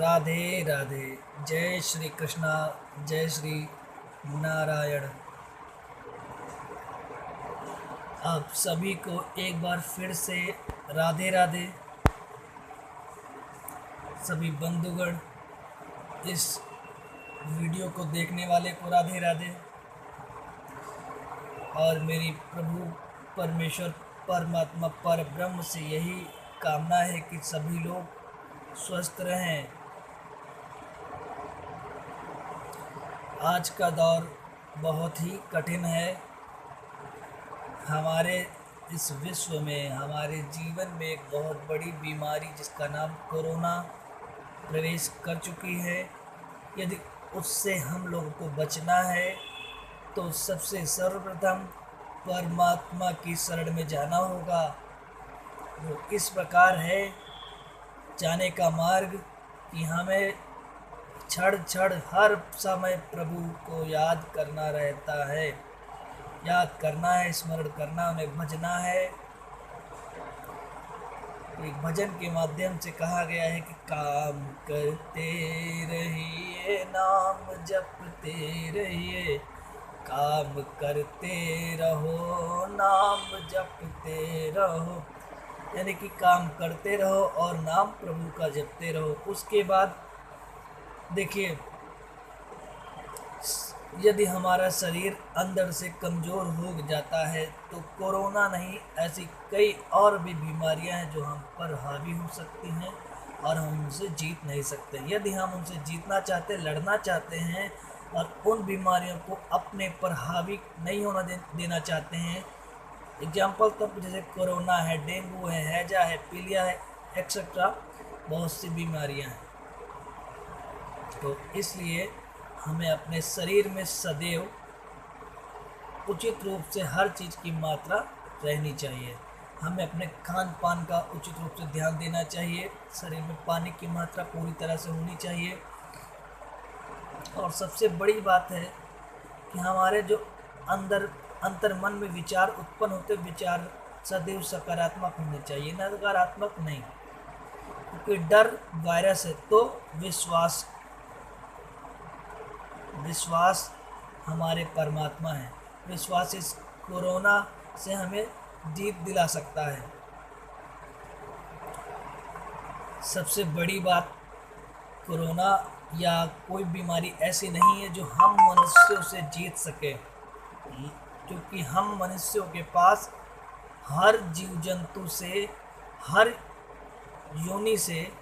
राधे राधे। जय श्री कृष्णा। जय श्री नारायण। आप सभी को एक बार फिर से राधे राधे। सभी बंधुगण, इस वीडियो को देखने वाले को राधे राधे। और मेरी प्रभु परमेश्वर परमात्मा पर ब्रह्म से यही कामना है कि सभी लोग स्वस्थ रहें। आज का दौर बहुत ही कठिन है। हमारे इस विश्व में, हमारे जीवन में एक बहुत बड़ी बीमारी जिसका नाम कोरोना प्रवेश कर चुकी है। यदि उससे हम लोगों को बचना है तो सबसे सर्वप्रथम परमात्मा की शरण में जाना होगा। वो इस प्रकार है जाने का मार्ग कि हमें क्षण क्षण हर समय प्रभु को याद करना रहता है, याद करना है, स्मरण करना, उन्हें भजना है। एक भजन के माध्यम से कहा गया है कि काम करते रहिए, नाम जपते रहिए, काम करते रहो, नाम जपते रहो। यानी कि काम करते रहो और नाम प्रभु का जपते रहो। उसके बाद देखिए, यदि हमारा शरीर अंदर से कमज़ोर हो जाता है तो कोरोना नहीं, ऐसी कई और भी बीमारियां हैं जो हम पर हावी हो सकती हैं और हम उनसे जीत नहीं सकते। यदि हम उनसे जीतना चाहते, लड़ना चाहते हैं और उन बीमारियों को अपने पर हावी नहीं होना देना चाहते हैं, एग्जाम्पल तब जैसे कोरोना है, डेंगू है, हैजा है, पीलिया है, एक्सेट्रा, बहुत सी बीमारियां हैं। तो इसलिए हमें अपने शरीर में सदैव उचित रूप से हर चीज़ की मात्रा रहनी चाहिए। हमें अपने खान पान का उचित रूप से ध्यान देना चाहिए। शरीर में पानी की मात्रा पूरी तरह से होनी चाहिए। और सबसे बड़ी बात है कि हमारे जो अंतर मन में विचार उत्पन्न होते, विचार सदैव सकारात्मक होने चाहिए, नकारात्मक नहीं। क्योंकि डर वायरस है तो विश्वास हमारे परमात्मा है। विश्वास इस कोरोना से हमें जीत दिला सकता है। सबसे बड़ी बात, कोरोना या कोई बीमारी ऐसी नहीं है जो हम मनुष्यों से जीत सके, क्योंकि हम मनुष्यों के पास हर जीव जंतु से, हर योनि से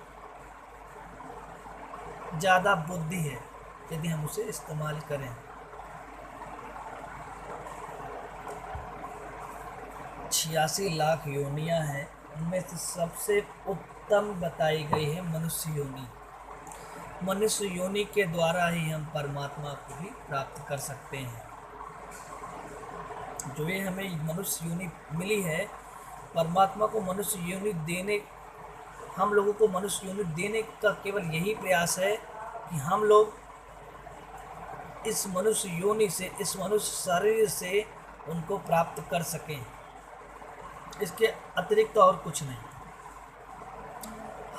ज़्यादा बुद्धि है यदि हम उसे इस्तेमाल करें। 86 लाख योनियां हैं, उनमें से सबसे उत्तम बताई गई है मनुष्य योनि। मनुष्य योनि के द्वारा ही हम परमात्मा को भी प्राप्त कर सकते हैं। जो ये हमें मनुष्य योनि मिली है, परमात्मा को मनुष्य योनि देने, हम लोगों को मनुष्य योनि देने का केवल यही प्रयास है कि हम लोग इस मनुष्य योनि से, इस मनुष्य शरीर से उनको प्राप्त कर सकें। इसके अतिरिक्त और कुछ नहीं।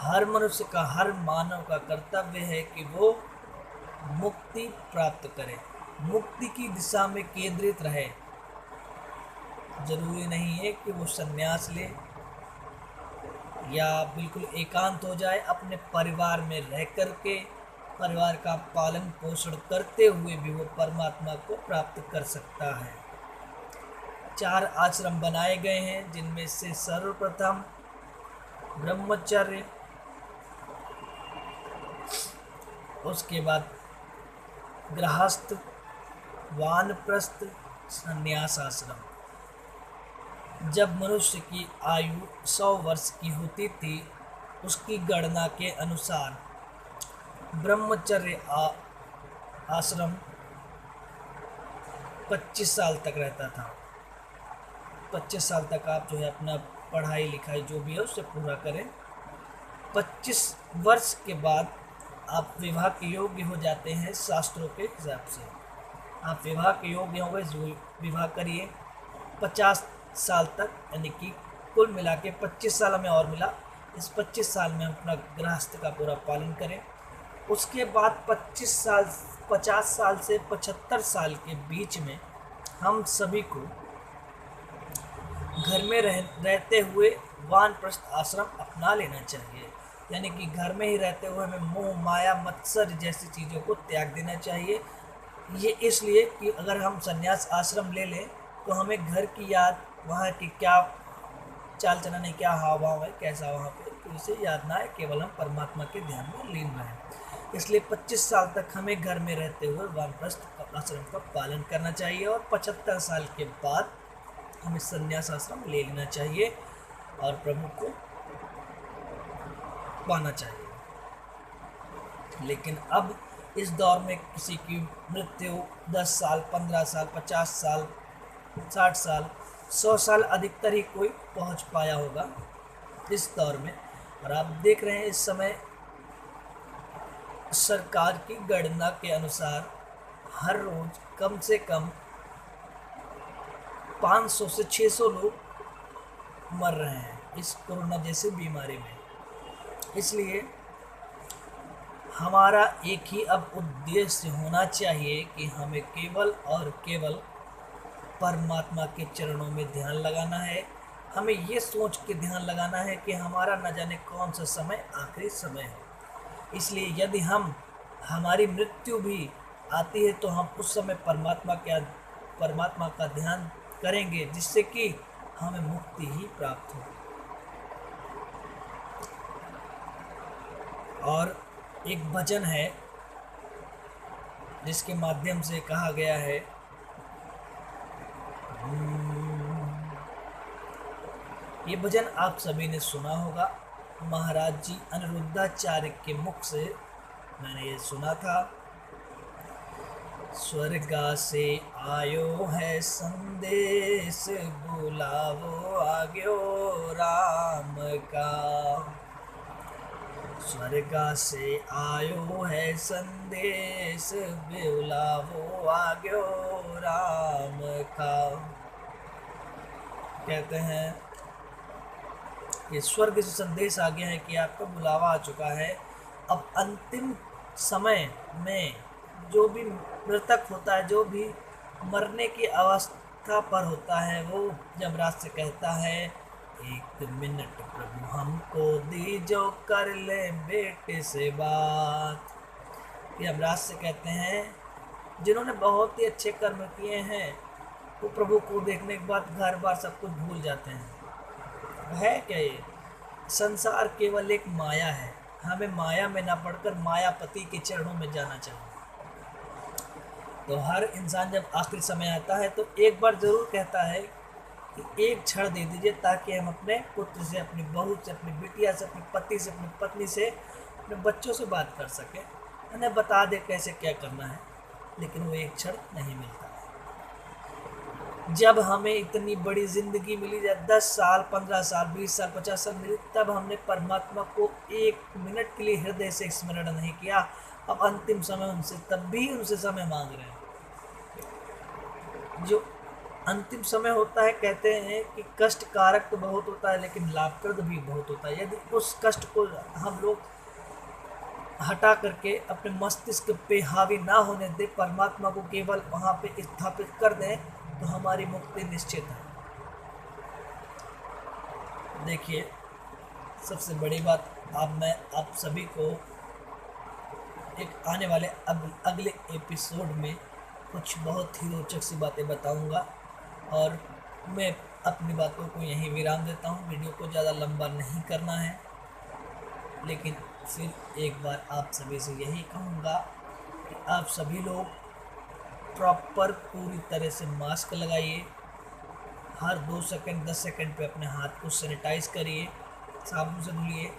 हर मनुष्य का, हर मानव का कर्तव्य है कि वो मुक्ति प्राप्त करे, मुक्ति की दिशा में केंद्रित रहे। जरूरी नहीं है कि वो संन्यास ले या बिल्कुल एकांत हो जाए। अपने परिवार में रह करके, परिवार का पालन पोषण करते हुए भी वो परमात्मा को प्राप्त कर सकता है। 4 आश्रम बनाए गए हैं, जिनमें से सर्वप्रथम ब्रह्मचर्य, उसके बाद गृहस्थ, वानप्रस्थ, संन्यास आश्रम। जब मनुष्य की आयु 100 वर्ष की होती थी, उसकी गणना के अनुसार ब्रह्मचर्य आश्रम 25 साल तक रहता था। 25 साल तक आप जो है अपना पढ़ाई लिखाई जो भी है उससे पूरा करें। 25 वर्ष के बाद आप विवाह के योग्य हो जाते हैं। शास्त्रों के हिसाब से आप विवाह के योग्य हो गए, विवाह करिए। 50 साल तक, यानी कि कुल मिला के 25 साल हमें और मिला। इस 25 साल में हम अपना गृहस्थ का पूरा पालन करें। उसके बाद 50 साल से 75 साल के बीच में हम सभी को घर में रहते हुए वानप्रस्थ आश्रम अपना लेना चाहिए। यानी कि घर में ही रहते हुए हमें मोह माया मत्सर जैसी चीज़ों को त्याग देना चाहिए। ये इसलिए कि अगर हम संन्यास आश्रम ले लें तो हमें घर की याद, वहाँ की क्या चाल चलन है, क्या हाव भाव है, कैसा वहाँ पे, तो इसे याद ना है, केवल हम परमात्मा के ध्यान में लीन रहें। इसलिए 25 साल तक हमें घर में रहते हुए वानप्रस्थ आश्रम का पालन करना चाहिए और 75 साल के बाद हमें संन्यास आश्रम ले लेना चाहिए और प्रभु को पाना चाहिए। लेकिन अब इस दौर में किसी की मृत्यु 10 साल, 15 साल, 50 साल, 60 साल, 100 साल अधिकतर ही कोई पहुंच पाया होगा इस दौर में। और आप देख रहे हैं इस समय सरकार की गणना के अनुसार हर रोज कम से कम 500 से 600 लोग मर रहे हैं इस कोरोना जैसी बीमारी में। इसलिए हमारा एक ही अब उद्देश्य होना चाहिए कि हमें केवल और केवल परमात्मा के चरणों में ध्यान लगाना है। हमें ये सोच के ध्यान लगाना है कि हमारा न जाने कौन सा समय आखिरी समय है। इसलिए यदि हमारी मृत्यु भी आती है तो हम उस समय परमात्मा का ध्यान करेंगे, जिससे कि हमें मुक्ति ही प्राप्त हो। और एक भजन है जिसके माध्यम से कहा गया है, ये भजन आप सभी ने सुना होगा। महाराज जी अनिरुद्धाचार्य के मुख से मैंने ये सुना था। स्वर्गा से आयो है संदेश, बुलावो आग्यो राम का। स्वर्गा से आयो है संदेश, बुलावो आग्यो राम का। कहते हैं कि स्वर्ग से संदेश आ गया है कि आपका बुलावा आ चुका है। अब अंतिम समय में जो भी मृतक होता है, जो भी मरने की अवस्था पर होता है, वो यमराज से कहता है, 1 मिनट प्रभु हमको दीजो, कर ले बेटे से बात। यमराज से कहते हैं, जिन्होंने बहुत ही अच्छे कर्म किए हैं वो प्रभु को देखने के बाद घर बार सब कुछ भूल जाते हैं। है क्या ये? संसार केवल एक माया है। हमें माया में ना पड़कर मायापति के चरणों में जाना चाहिए। तो हर इंसान जब आखिरी समय आता है तो एक बार ज़रूर कहता है कि एक क्षण दे दीजिए, ताकि हम अपने पुत्र से, अपनी बहू से, अपनी बिटिया से, अपने पति से, अपनी पत्नी से, अपने बच्चों से बात कर सकें, उन्हें बता दे कैसे क्या करना है। लेकिन वो एक क्षण नहीं मिलता। जब हमें इतनी बड़ी ज़िंदगी मिली, जब 10 साल, 15 साल, 20 साल, 50 साल मिली, तब हमने परमात्मा को 1 मिनट के लिए हृदय से स्मरण नहीं किया। अब अंतिम समय उनसे, तब भी उनसे समय मांग रहे हैं। जो अंतिम समय होता है, कहते हैं कि कष्ट कारक तो बहुत होता है लेकिन लाभप्रद भी बहुत होता है। यदि उस कष्ट को हम लोग हटा करके अपने मस्तिष्क पे हावी ना होने दे, परमात्मा को केवल वहाँ पे स्थापित कर दें, तो हमारी मुक्ति निश्चित है। देखिए, सबसे बड़ी बात, अब मैं आप सभी को एक आने वाले अगले एपिसोड में कुछ बहुत ही रोचक सी बातें बताऊंगा और मैं अपनी बातों को यहीं विराम देता हूं। वीडियो को ज़्यादा लंबा नहीं करना है, लेकिन फिर एक बार आप सभी से यही कहूँगा कि आप सभी लोग प्रॉपर पूरी तरह से मास्क लगाइए। हर 2 सेकंड 10 सेकंड पे अपने हाथ को सैनिटाइज करिए, साबुन से धुलिए,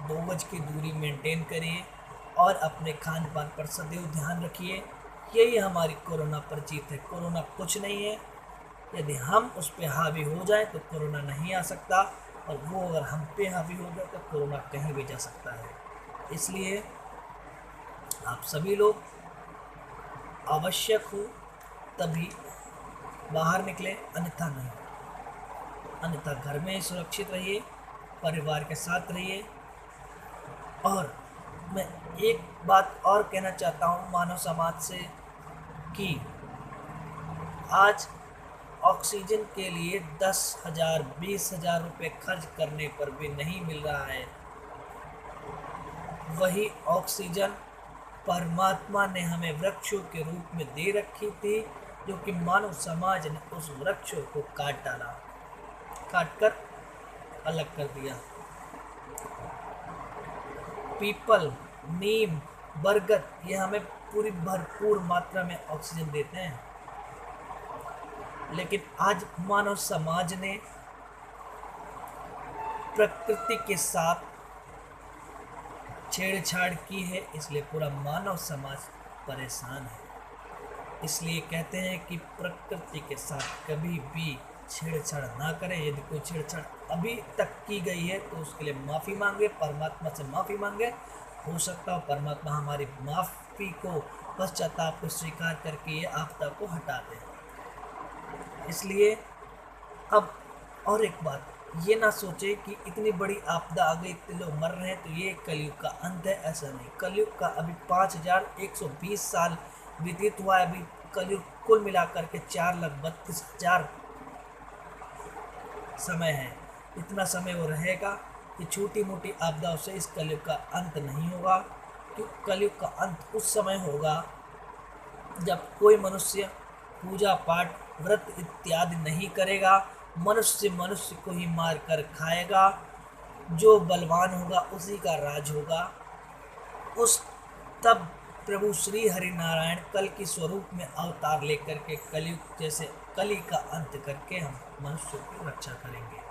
2 गज की दूरी मेंटेन करिए और अपने खान पान पर सदैव ध्यान रखिए। यही हमारी कोरोना पर जीत है। कोरोना कुछ नहीं है। यदि हम उस पर हावी हो जाए तो कोरोना नहीं आ सकता, और वो अगर हम पे हावी हो गए तो कोरोना कहीं भी जा सकता है। इसलिए आप सभी लोग आवश्यक हो तभी बाहर निकले, अन्यथा नहीं। अन्यथा घर में सुरक्षित रहिए, परिवार के साथ रहिए और मैं एक बात और कहना चाहता हूँ मानव समाज से कि आज ऑक्सीजन के लिए 10,000 20,000 रुपये खर्च करने पर भी नहीं मिल रहा है। वही ऑक्सीजन परमात्मा ने हमें वृक्षों के रूप में दे रखी थी, जो कि मानव समाज ने उस वृक्षों को काट डाला, काट कर अलग कर दिया। पीपल, नीम, बरगद ये हमें पूरी भरपूर मात्रा में ऑक्सीजन देते हैं, लेकिन आज मानव समाज ने प्रकृति के साथ छेड़छाड़ की है, इसलिए पूरा मानव समाज परेशान है। इसलिए कहते हैं कि प्रकृति के साथ कभी भी छेड़छाड़ ना करें। यदि कोई छेड़छाड़ अभी तक की गई है तो उसके लिए माफ़ी मांगे, परमात्मा से माफ़ी मांगे। हो सकता हो परमात्मा हमारी माफ़ी को, पश्चाताप को स्वीकार करके ये आपदा को हटा दे। इसलिए अब और एक बात, ये ना सोचे कि इतनी बड़ी आपदा आ गई, इतने लोग मर रहे हैं तो ये कलयुग का अंत है। ऐसा नहीं, कलयुग का अभी 5,120 साल व्यतीत हुआ है। अभी कलयुग कुल मिलाकर के 4,32,000 समय है। इतना समय वो रहेगा कि छोटी मोटी आपदाओं से इस कलयुग का अंत नहीं होगा। क्योंकि कलयुग का अंत उस समय होगा जब कोई मनुष्य पूजा पाठ, व्रत इत्यादि नहीं करेगा, मनुष्य मनुष्य को ही मार कर खाएगा, जो बलवान होगा उसी का राज होगा। उस तब प्रभु श्री हरि नारायण कल की स्वरूप में अवतार लेकर के कलयुग जैसे कली का अंत करके हम मनुष्य की रक्षा करेंगे।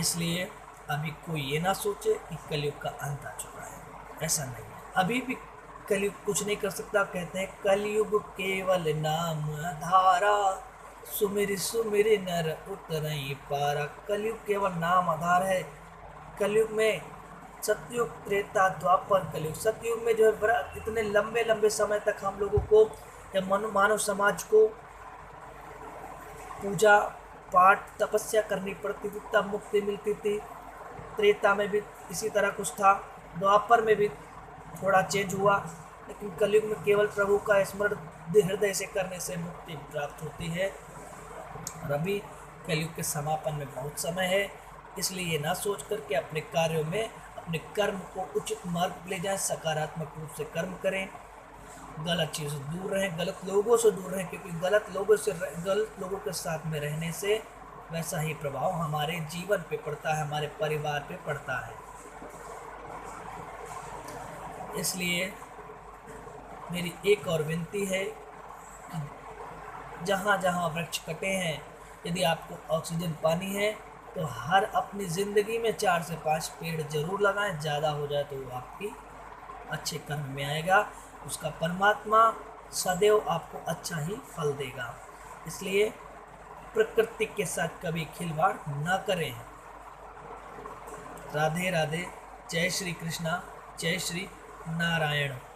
इसलिए अभी कोई ये ना सोचे कि कलयुग का अंत आ चुका है, ऐसा नहीं है। अभी भी कलयुग कुछ नहीं कर सकता। कहते हैं कलयुग केवल नाम आधारा, सुमिर सुमिर नर उतरई पारा। कलयुग केवल नाम आधार है। कलयुग में सतयुग, त्रेता, द्वापर, कलयुग। सतयुग में जो है इतने लंबे लंबे समय तक हम लोगों को या मानव समाज को पूजा पाठ तपस्या करनी पड़ती थी, तब मुक्ति मिलती थी। त्रेता में भी इसी तरह कुछ था, द्वापर में भी थोड़ा चेंज हुआ, लेकिन कलयुग में केवल प्रभु का स्मरण हृदय से करने से मुक्ति प्राप्त होती है। और अभी कलयुग के समापन में बहुत समय है, इसलिए ये ना सोच करके अपने कार्यों में अपने कर्म को उचित मार्ग पर ले जाएं, सकारात्मक रूप से कर्म करें, गलत चीज़ से दूर रहें, गलत लोगों से दूर रहें, क्योंकि गलत लोगों के साथ में रहने से वैसा ही प्रभाव हमारे जीवन पे पड़ता है, हमारे परिवार पे पड़ता है। इसलिए मेरी एक और विनती है कि जहाँ जहाँ वृक्ष कटे हैं, यदि आपको ऑक्सीजन पानी है तो हर अपनी ज़िंदगी में 4 से 5 पेड़ जरूर लगाएं। ज़्यादा हो जाए तो वो आपकी अच्छे कर्म में आएगा, उसका परमात्मा सदैव आपको अच्छा ही फल देगा। इसलिए प्रकृति के साथ कभी खिलवाड़ न करें। राधे राधे। जय श्री कृष्णा, जय श्री नारायण।